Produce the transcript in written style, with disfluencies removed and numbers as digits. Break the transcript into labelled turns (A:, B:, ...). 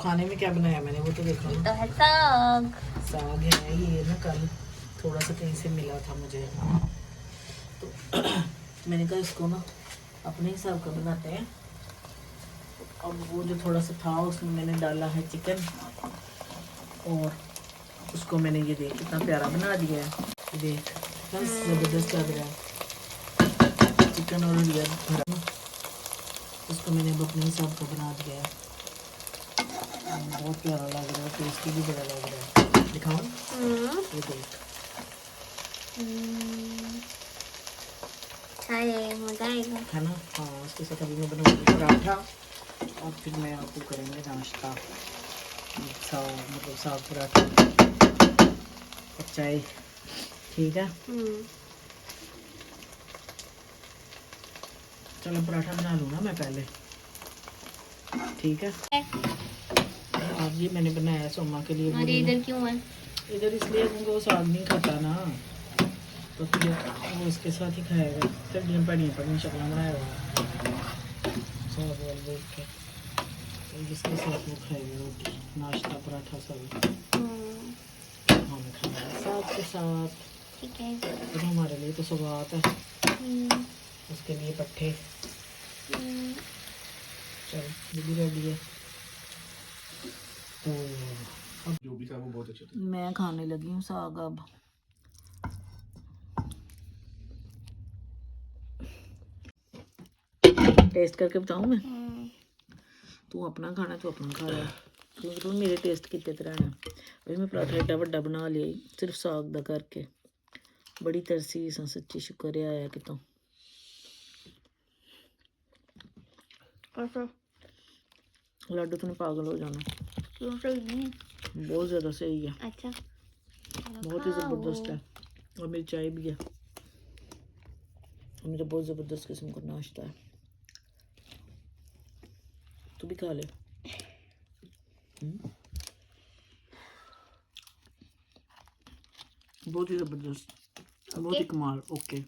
A: खाने में क्या बनाया मैंने वो तो देखो
B: ये तो है साग।
A: साग है ये ना, कल थोड़ा सा कहीं से मिला था मुझे, तो मैंने कहा इसको ना अपने हिसाब का बनाते हैं। अब वो जो थोड़ा सा था उसमें मैंने डाला है चिकन, और उसको मैंने ये देख कितना प्यारा बना दिया है, ये देख बस ज़बरदस्त लग रहा है चिकन और हरियर भरा। उसको मैंने अब अपने हिसाब का बना दिया है, बहुत प्यारा लग रहा है, टेस्टी भी बड़ा लग रहा है। दिखाऊं? ये देख
B: मजा आएगा
A: है ना। हाँ उसके साथ अभी मैं बनाऊंगी पराठा, और फिर मैं आपको करेंगे नाश्ता, मतलब साग पराठा और चाय। ठीक है चलो पराठा बना लूँ ना मैं पहले, ठीक है। आज ये मैंने बनाया सोमा के लिए।
B: अरे इधर क्यों है?
A: इधर इसलिए क्योंकि वो साग नहीं खाता ना, तो फिर वो इसके साथ ही खाएगा। सब्जियाँ पड़ी शक्ल बनाया हुआ साग वाल देख के, तो जिसके साथ वो खाएगा रोटी नाश्ता पराठा सब हमें खाना है साग के साथ।
B: ठीक है
A: तो हमारे लिए तो सौगात है, उसके लिए पट्टे। चल ये भी रेडी है, तो अब
C: जो भी था वो बहुत अच्छा था।
A: मैं खाने लगी हूँ साग। अब टेस्ट करके बताऊँ मैं? तू अपना खाना तू अपना खा रहा, क्योंकि तू मेरे टेस्ट किते तरह है। भाई मैं पराठा एडा वड्डा बना लिया सिर्फ साग दा करके, बड़ी तरसी सा सच्ची, शुक्र है आया कितों। लाडू तूने पागल हो जाना,
B: क्यों सही नहीं?
A: बहुत ज़्यादा सही है,
B: अच्छा
A: बहुत ही ज़बरदस्त है। और मेरी चाय भी है, मेरा बहुत ज़बरदस्त किस्म का नाश्ता है, तू भी खा ले। बहुत ही ज़बरदस्त, बहुत ही कमाल। ओके।